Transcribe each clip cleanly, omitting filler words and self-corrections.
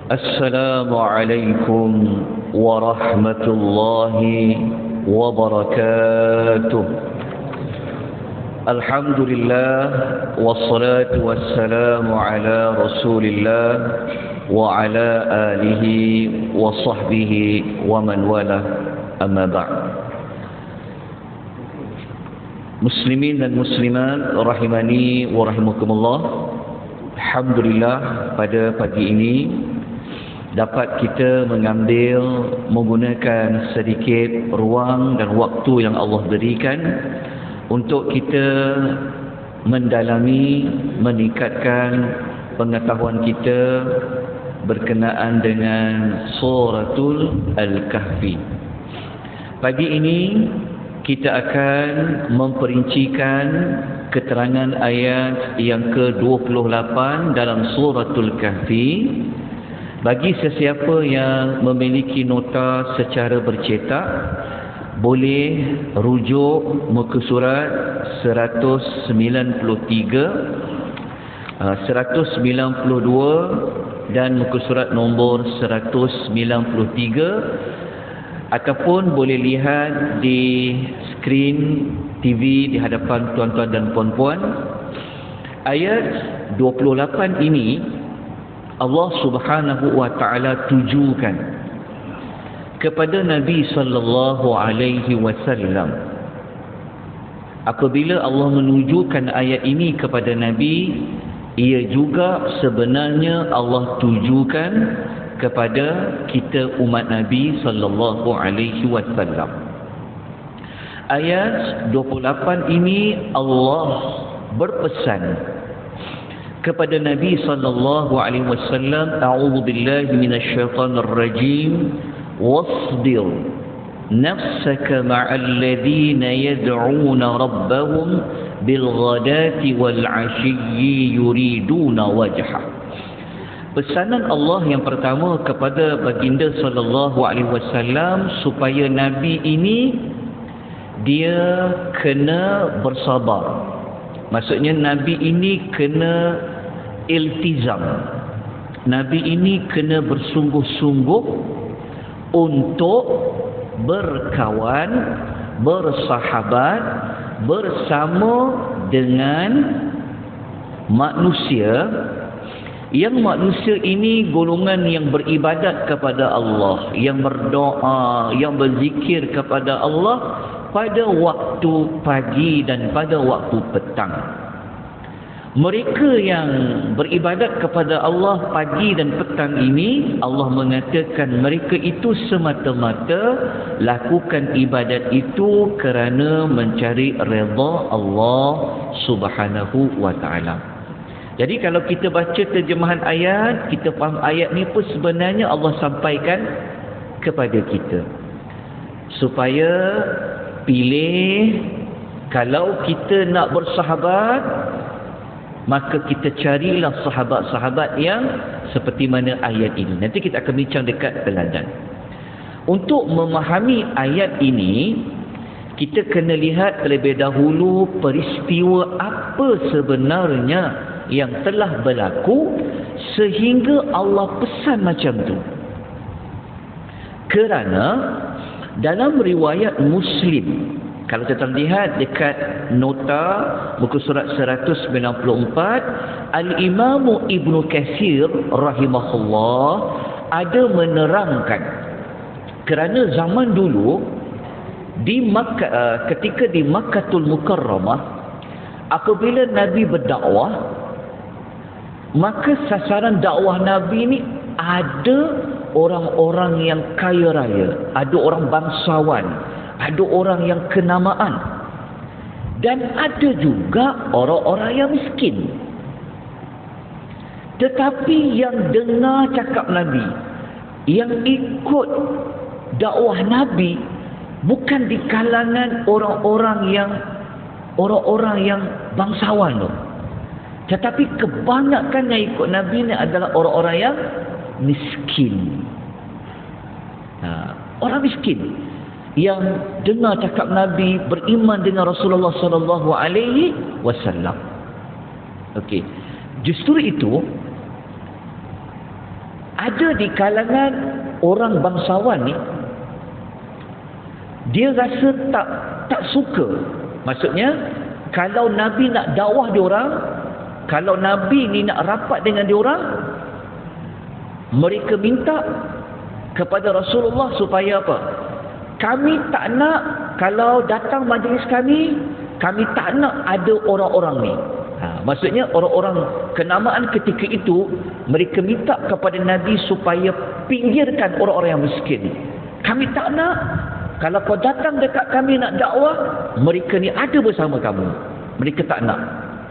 السلام عليكم ورحمة الله وبركاته. الحمد لله والصلاة والسلام على رسول الله وعلى آله وصحبه ومن والاه. أما بعد. Muslimin dan muslimat rahimani wa rahimakumullah. Alhamdulillah, pada pagi ini dapat kita menggunakan sedikit ruang dan waktu yang Allah berikan untuk kita mendalami, meningkatkan pengetahuan kita berkenaan dengan suratul Al-Kahfi. Pagi ini kita akan memperincikan keterangan ayat yang ke-28 dalam suratul Kahfi. Bagi sesiapa yang memiliki nota secara bercetak, boleh rujuk muka surat 193, 192 dan muka surat nombor 193, ataupun boleh lihat di skrin TV di hadapan tuan-tuan dan puan-puan. Ayat 28 ini Allah Subhanahu wa taala tujukan kepada Nabi sallallahu alaihi wasallam. Apabila Allah menunjukkan ayat ini kepada Nabi, ia juga sebenarnya Allah tujukan kepada kita umat Nabi sallallahu alaihi wasallam. Ayat 28 ini Allah berpesan kepada Nabi sallallahu alaihi wasallam, a'udzu billahi minasyaitonir rajim, wasbir nafsaka ma'al ladzina yad'una rabbahum bil ghadati wal 'ashiyyi yuriduna wajhah. Pesanan Allah yang pertama kepada baginda sallallahu alaihi wasallam supaya Nabi ini dia kena bersabar. Maksudnya Nabi ini kena iltizam. Nabi ini kena bersungguh-sungguh untuk berkawan, bersahabat bersama dengan manusia, yang manusia ini golongan yang beribadat kepada Allah, yang berdoa, yang berzikir kepada Allah pada waktu pagi dan pada waktu petang. Mereka yang beribadat kepada Allah pagi dan petang ini, Allah mengatakan mereka itu semata-mata lakukan ibadat itu kerana mencari redha Allah Subhanahu wa taala. Jadi kalau kita baca terjemahan ayat, kita faham ayat ni pun sebenarnya Allah sampaikan kepada kita supaya pilih, kalau kita nak bersahabat, maka kita carilah sahabat-sahabat yang seperti mana ayat ini. Nanti kita akan bincang dekat teladan. Untuk memahami ayat ini, kita kena lihat terlebih dahulu peristiwa apa sebenarnya yang telah berlaku sehingga Allah pesan macam tu. Kerana dalam riwayat Muslim, kalau kita lihat dekat nota muka surat 194, Al-Imam Ibnu Katsir rahimahullah ada menerangkan kerana zaman dulu di Makkah, ketika di Makkahul Mukarramah, apabila Nabi berdakwah, maka sasaran dakwah Nabi ni ada orang-orang yang kaya raya, ada orang bangsawan, ada orang yang kenamaan, dan ada juga orang-orang yang miskin. Tetapi yang dengar cakap Nabi, yang ikut dakwah Nabi, bukan di kalangan orang-orang yang bangsawan tu, tetapi kebanyakan yang ikut Nabi ni adalah orang-orang yang miskin. Orang miskin yang dengar cakap Nabi, beriman dengan Rasulullah sallallahu alaihi wasallam. Okey. Justru itu Ada di kalangan orang bangsawan ni, dia rasa tak suka. Maksudnya, kalau Nabi nak dakwah diorang, kalau Nabi ni nak rapat dengan diorang, mereka minta kepada Rasulullah supaya apa? Kami tak nak, kalau datang majlis kami tak nak ada orang-orang ni. Maksudnya orang-orang kenamaan ketika itu, mereka minta kepada Nabi supaya pinggirkan orang-orang yang miskin. Kami tak nak, kalau kau datang dekat kami nak dakwah, mereka ni ada bersama kamu. Mereka tak nak.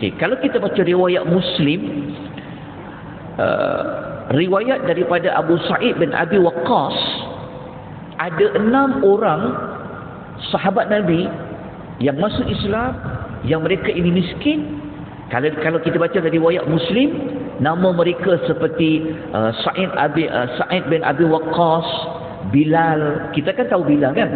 Okay, kalau kita baca riwayat Muslim, riwayat daripada Abu Sa'id bin Abi Waqqas, ada 6 orang sahabat Nabi yang masuk Islam, yang mereka ini miskin. Kalau kita baca dari riwayat Muslim, nama mereka seperti Sa'id bin Abi Waqqas, Bilal. Kita kan tahu Bilal kan?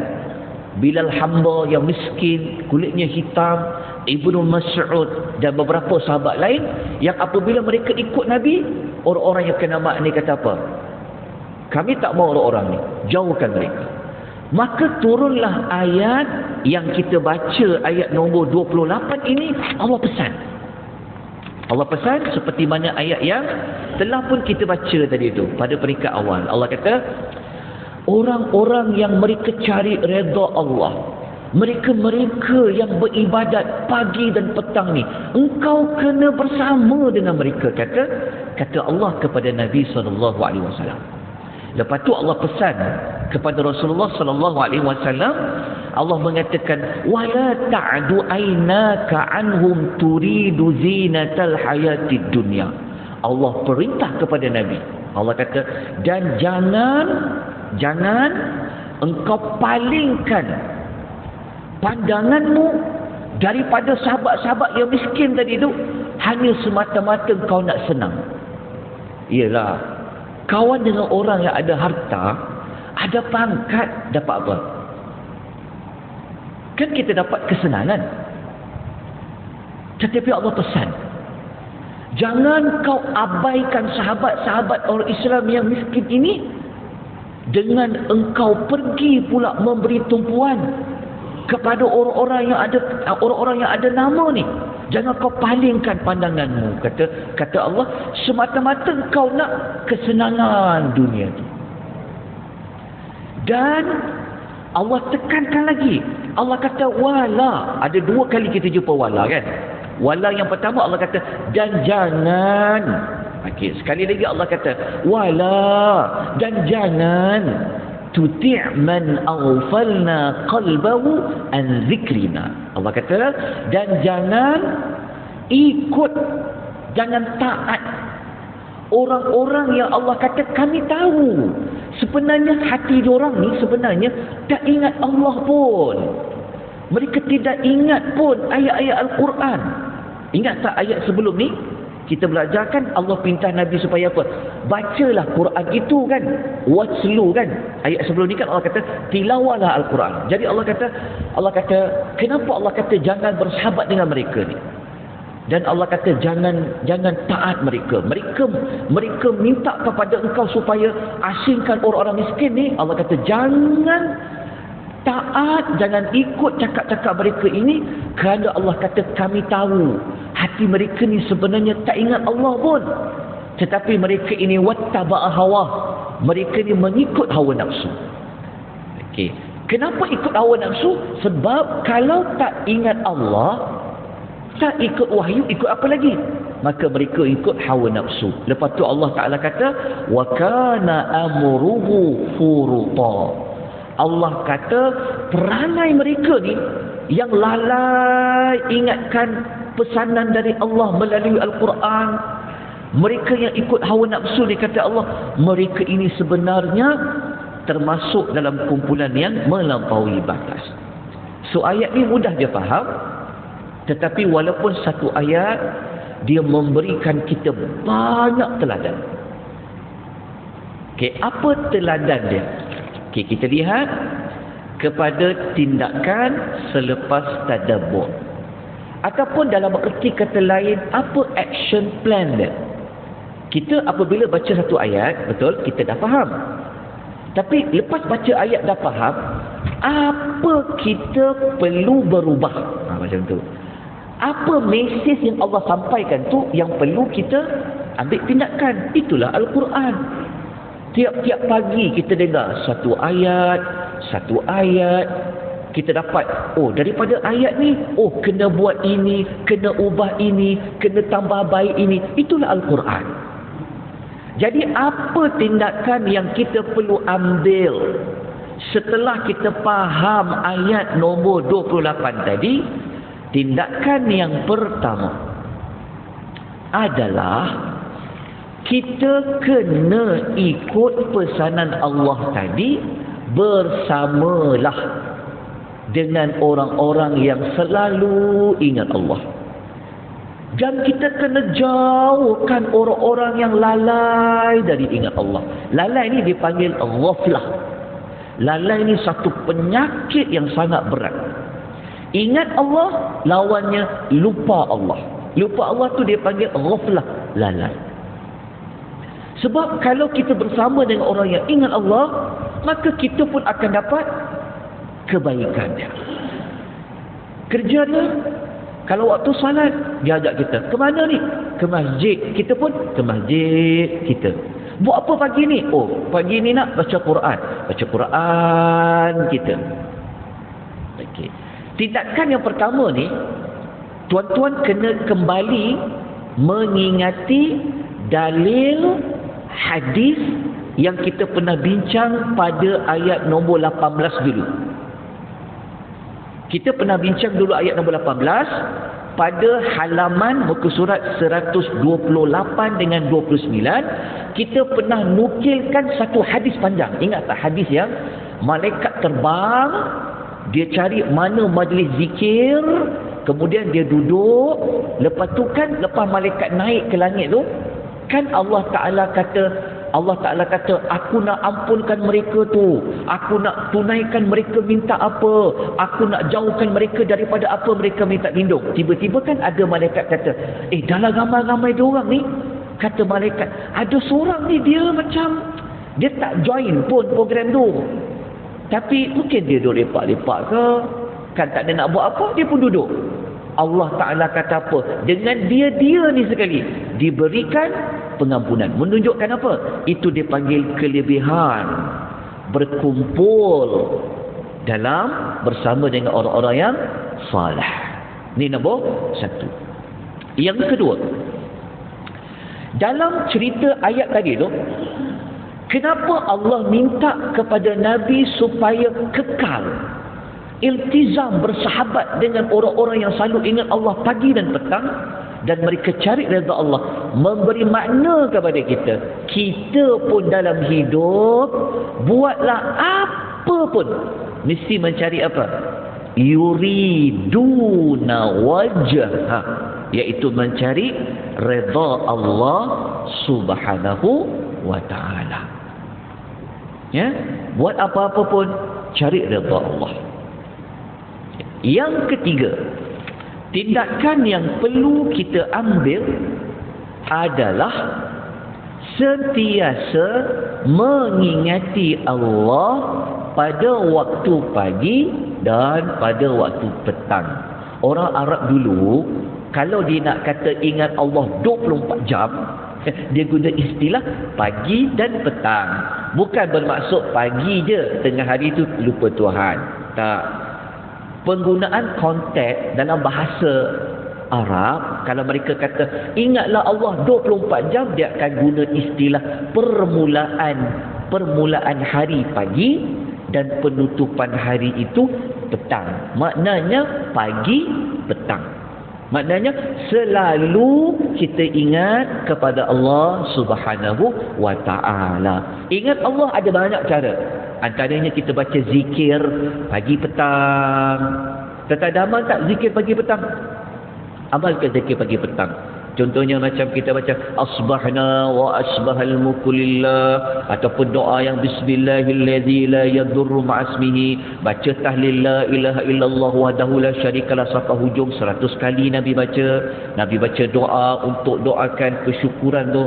Bilal hamba yang miskin, kulitnya hitam, Ibnu Mas'ud dan beberapa sahabat lain yang apabila mereka ikut Nabi, orang-orang yang kenamaan ni kata apa? Kami tak mahu orang-orang ni, jauhkan mereka. Maka turunlah ayat yang kita baca, ayat nombor 28 ini. Allah pesan seperti mana ayat yang telah pun kita baca tadi itu pada peringkat awal. Allah kata, orang-orang yang mereka cari redha Allah, mereka yang beribadat pagi dan petang ni, engkau kena bersama dengan mereka, kata Allah kepada Nabi SAW. Lepas tu Allah pesan kepada Rasulullah SAW, Allah mengatakan, wala ta'du aynaka anhum turidu zinatal hayatid dunya. Allah perintah kepada Nabi. Allah kata, dan jangan engkau palingkan pandanganmu daripada sahabat-sahabat yang miskin tadi itu hanya semata-mata kau nak senang. Iyalah, kawan dengan orang yang ada harta, ada pangkat, dapat apa? Kan kita dapat kesenangan. Tetapi Allah pesan, jangan kau abaikan sahabat-sahabat orang Islam yang miskin ini dengan engkau pergi pula memberi tumpuan kepada orang-orang yang ada nama ni. Jangan kau palingkan pandanganmu, kata Allah, semata-mata kau nak kesenangan dunia tu. Dan Allah tekankan lagi, Allah kata wala. Ada 2 kali kita jumpa wala kan. Wala yang pertama Allah kata, dan jangan. Okey, sekali lagi Allah kata wala, dan jangan tuti' man aghfalna qalbahu an zikrina. Allah kata, dan jangan taat orang-orang yang Allah kata kami tahu sebenarnya hati diorang ni sebenarnya tak ingat Allah pun. Mereka tidak ingat pun ayat-ayat Al-Quran. Ingat tak ayat sebelum ni? Kita belajarkan Allah perintah Nabi supaya apa? Bacalah Quran itu kan. Watslu kan. Ayat sebelum ni kan Allah kata tilawalah Al-Quran. Jadi Allah kata kenapa Allah kata jangan bersahabat dengan mereka ni? Dan Allah kata jangan taat mereka. Mereka minta kepada engkau supaya asingkan orang-orang miskin ni. Allah kata jangan taat, jangan ikut cakap-cakap mereka ini, kerana Allah kata kami tahu hati mereka ni sebenarnya tak ingat Allah pun, tetapi mereka ini wattaba'a hawa, mereka ni mengikut hawa nafsu. Okey, kenapa ikut hawa nafsu? Sebab kalau tak ingat Allah, tak ikut wahyu, ikut apa lagi? Maka mereka ikut hawa nafsu. Lepas tu Allah Ta'ala kata wa kana amruhu furuta. Allah kata perangai mereka ni yang lalai ingatkan pesanan dari Allah melalui Al-Quran, mereka yang ikut hawa nafsu ni, kata Allah, mereka ini sebenarnya termasuk dalam kumpulan yang melampaui batas. So ayat ni mudah dia faham, tetapi walaupun satu ayat dia memberikan kita banyak teladan. Okey, apa teladan dia? Okey, kita lihat kepada tindakan selepas tadabbur. Ataupun dalam erti kata lain, apa action plan dia? Kita apabila baca satu ayat, betul, kita dah faham. Tapi lepas baca ayat dah faham, apa kita perlu berubah? Macam tu. Apa mesej yang Allah sampaikan tu yang perlu kita ambil tindakan? Itulah Al-Quran. Tiap-tiap pagi kita dengar satu ayat, kita dapat, oh daripada ayat ni, oh kena buat ini, kena ubah ini, kena tambah baik ini. Itulah Al-Quran. Jadi apa tindakan yang kita perlu ambil setelah kita faham ayat nombor 28 tadi? Tindakan yang pertama adalah kita kena ikut pesanan Allah tadi, bersamalah dengan orang-orang yang selalu ingat Allah. Dan kita kena jauhkan orang-orang yang lalai dari ingat Allah. Lalai ni dipanggil ghaflah. Lalai ni satu penyakit yang sangat berat. Ingat Allah, lawannya lupa Allah. Lupa Allah tu dia panggil ghaflah, lalai. Sebab kalau kita bersama dengan orang yang ingat Allah, maka kita pun akan dapat kebaikannya. Kerjanya, kalau waktu salat, dia ajak kita, ke mana ni? Ke masjid. Kita pun ke masjid kita. Buat apa pagi ni? Oh, pagi ni nak baca Quran. Baca Quran kita. Okey. Tindakan yang pertama ni, tuan-tuan kena kembali mengingati dalil hadis yang kita pernah bincang pada ayat nombor 18 dulu. Kita pernah bincang dulu ayat nombor 18 pada halaman muka surat 128 dengan 29. Kita pernah nukilkan satu hadis panjang. Ingat tak hadis yang malaikat terbang, dia cari mana majlis zikir, kemudian dia duduk, lepas tu kan, lepas malaikat naik ke langit tu, kan Allah Ta'ala kata, aku nak ampunkan mereka tu, aku nak tunaikan mereka minta apa, aku nak jauhkan mereka daripada apa mereka minta lindung. Tiba-tiba kan ada malaikat kata, dalam ramai-ramai dia orang ni, kata malaikat, ada seorang ni dia macam, dia tak join pun program tu, tapi mungkin dia duduk lepak-lepak ke, kan tak ada nak buat apa, dia pun duduk. Allah Ta'ala kata apa? Dengan dia ni sekali diberikan pengampunan. Menunjukkan apa? Itu dipanggil kelebihan berkumpul dalam bersama dengan orang-orang yang salih. Ini nombor satu. Yang kedua, dalam cerita ayat tadi tu, kenapa Allah minta kepada Nabi supaya kekal iltizam bersahabat dengan orang-orang yang selalu ingat Allah pagi dan petang, dan mereka cari redha Allah? Memberi makna kepada kita, kita pun dalam hidup buatlah apa pun mesti mencari apa? Yuriduna wajha, iaitu mencari redha Allah Subhanahu wa ta'ala. Ya, buat apa-apa pun cari redha Allah. Yang ketiga, tindakan yang perlu kita ambil adalah sentiasa mengingati Allah pada waktu pagi dan pada waktu petang. Orang Arab dulu, kalau dia nak kata ingat Allah 24 jam, dia guna istilah pagi dan petang. Bukan bermaksud pagi je, tengah hari tu lupa Tuhan. Tak. Penggunaan konteks dalam bahasa Arab, kalau mereka kata ingatlah Allah 24 jam, dia akan guna istilah permulaan hari pagi dan penutupan hari itu petang. Maknanya pagi petang. Maknanya selalu kita ingat kepada Allah Subhanahu wa ta'ala. Ingat Allah ada banyak cara. Antaranya kita baca zikir pagi petang. Tentang amal tak zikir pagi petang? Amalkan zikir pagi petang. Contohnya macam kita baca asbahna wa asbahal mulku lillah, ataupun doa yang bismillahilladzi la yadurru ma'asmihi, baca tahlil la ilaha illallah wahdahu la syarikalah sampai hujung 100 kali Nabi baca. Nabi baca doa untuk doakan kesyukuran tu.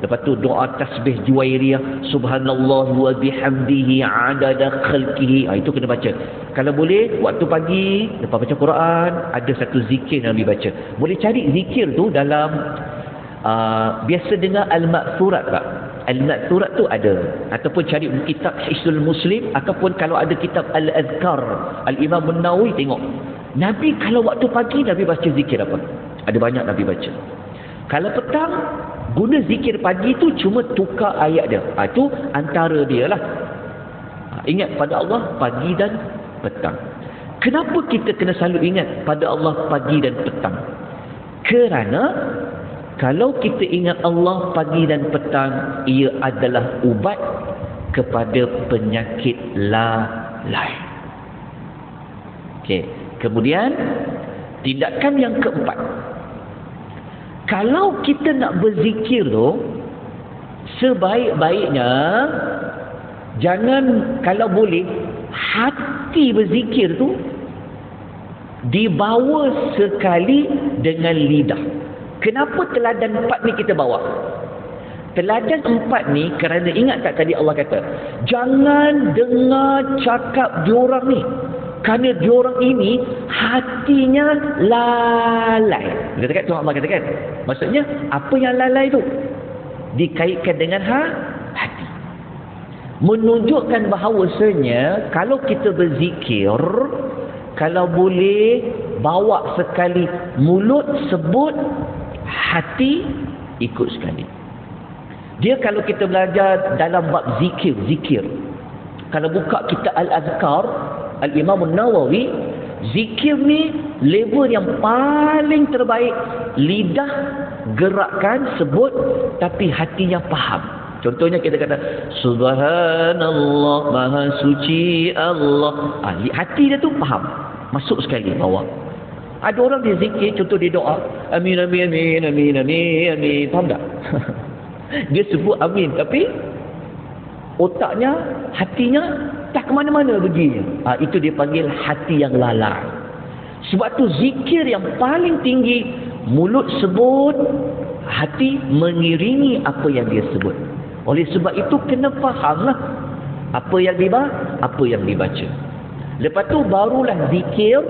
Lepas tu doa tasbih Juwairiyah, subhanallah wa bihamdihi adada khalqihi. Itu kena baca. Kalau boleh waktu pagi lepas baca Quran ada satu zikir yang dibaca. Boleh cari zikir tu dalam biasa dengar al-ma'thurat tak? Al-ma'thurat tu ada, ataupun cari kitab Hisnul Muslim, ataupun kalau ada kitab Al-Azkar Al-Imam An-Nawawi, tengok Nabi kalau waktu pagi Nabi baca zikir apa? Ada banyak Nabi baca. Kalau petang guna zikir pagi tu cuma tukar ayat dia. Itu antara dia lah. Ingat pada Allah pagi dan petang. Kenapa kita kena selalu ingat pada Allah pagi dan petang? Kerana kalau kita ingat Allah pagi dan petang, ia adalah ubat kepada penyakit lalai. Okey. Kemudian tindakan yang keempat, kalau kita nak berzikir tu, sebaik-baiknya jangan, kalau boleh hati berzikir tu dibawa sekali dengan lidah. Kenapa teladan 4 ni kita bawa? Teladan 4 ni kerana ingat tak tadi Allah kata, jangan dengar cakap diorang ni, kerana diorang ini hatinya lalai. Kita kata Allah kata kan? Maksudnya apa yang lalai tu? Dikaitkan dengan hati. Menunjukkan bahawasanya kalau kita berzikir, kalau boleh bawa sekali mulut sebut, hati ikut sekali. Dia kalau kita belajar dalam bab zikir, kalau buka kitab Al-Azkar Al-Imam An-Nawawi, zikir ni level yang paling terbaik. Lidah gerakkan, sebut, tapi hatinya faham. Contohnya kita kata subhanallah, maha suci Allah. Hati dia tu faham, masuk sekali bawah. Ada orang dia zikir, contoh dia doa amin amin amin amin amin amin, faham tak? Dia sebut amin, tapi otaknya, hatinya tak ke mana-mana perginya. Itu dia panggil hati yang lalai. Sebab tu zikir yang paling tinggi, mulut sebut, hati mengiringi apa yang dia sebut. Oleh sebab itu kena fahamlah apa yang dibaca. Lepas tu barulah zikir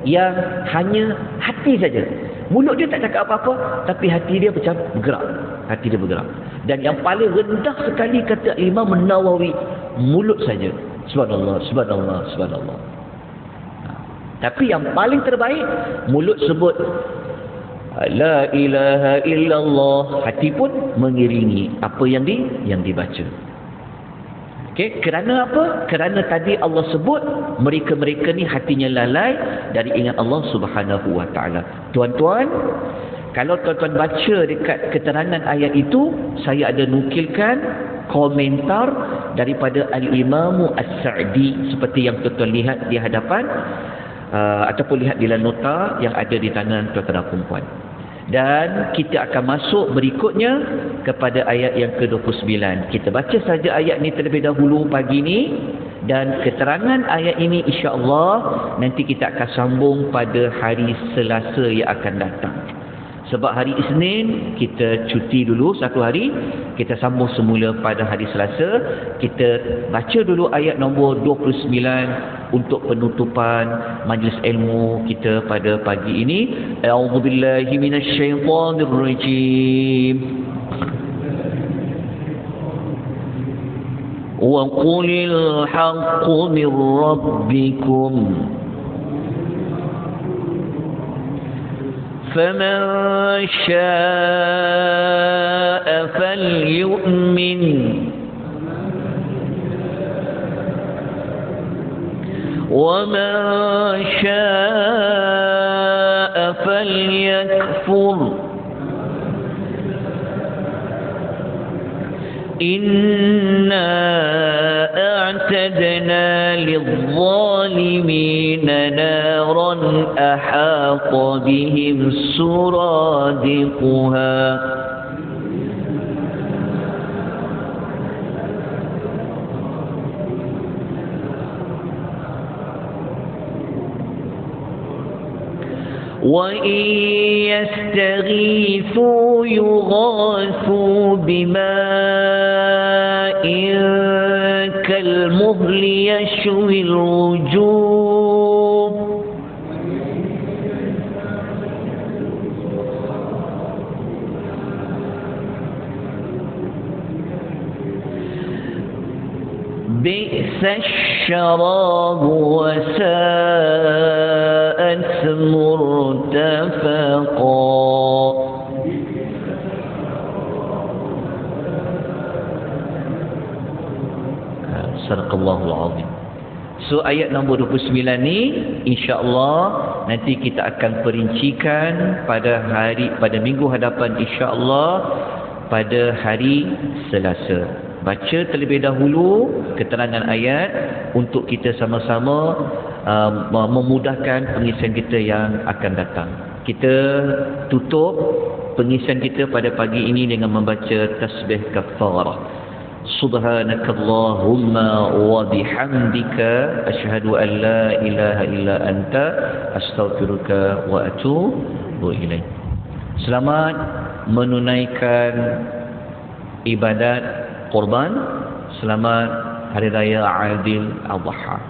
yang hanya hati saja. Mulut dia tak cakap apa-apa, tapi hati dia macam bergerak. Hati dia bergerak. Dan yang paling rendah sekali kata Imam An-Nawawi, mulut saja. Subhanallah, subhanallah, subhanallah. Tapi yang paling terbaik, mulut sebut la ilaha illallah, hati pun mengiringi apa yang dibaca. Okey, kerana apa? Kerana tadi Allah sebut mereka-mereka ni hatinya lalai dari ingat Allah Subhanahu wa taala. Tuan-tuan, kalau tuan-tuan baca dekat keterangan ayat itu, saya ada nukilkan komentar daripada Al-Imam As-Sa'di seperti yang tuan-tuan lihat di hadapan ataupun lihat di dalam nota yang ada di tangan tuan-tuan dan puan-puan. Dan kita akan masuk berikutnya kepada ayat yang ke-29. Kita baca saja ayat ni terlebih dahulu pagi ni, dan keterangan ayat ini insya-Allah nanti kita akan sambung pada hari Selasa yang akan datang. Sebab hari Isnin kita cuti dulu satu hari, kita sambung semula pada hari Selasa. Kita baca dulu ayat nombor 29 untuk penutupan majlis ilmu kita pada pagi ini. A'udzubillahi minasyaitonirrajim. Wa qulil haqqu mir rabbikum فمن شاء فليؤمن ومن شاء فليكفر إنا أعتدنا للظالمين نارا أحاط بهم سرادقها وإن يستغيثوا يغاثوا بماء كالمهل يشوي الوجوه بئس الشراب وساءت مرتفقا. Sadaqallahul Azim. So ayat nombor 29 ni insya-Allah nanti kita akan perincikan pada minggu hadapan insya-Allah pada hari Selasa. Baca terlebih dahulu keterangan ayat untuk kita sama-sama memudahkan pengisian kita yang akan datang. Kita tutup pengisian kita pada pagi ini dengan membaca tasbih kafarah. Subhanakallahumma wa bihamdika asyhadu an la ilaha illa anta astaghfiruka wa atubu ilaik. Selamat menunaikan ibadat Qurban. Selamat Hari Raya Aidil Adha.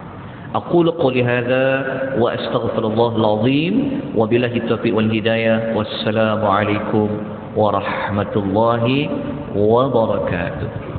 Aqulu qouli hadza wa astaghfirullahal azim wa billahi taufiq wal hidayah. Wassalamu alaikum warahmatullahi wabarakatuh.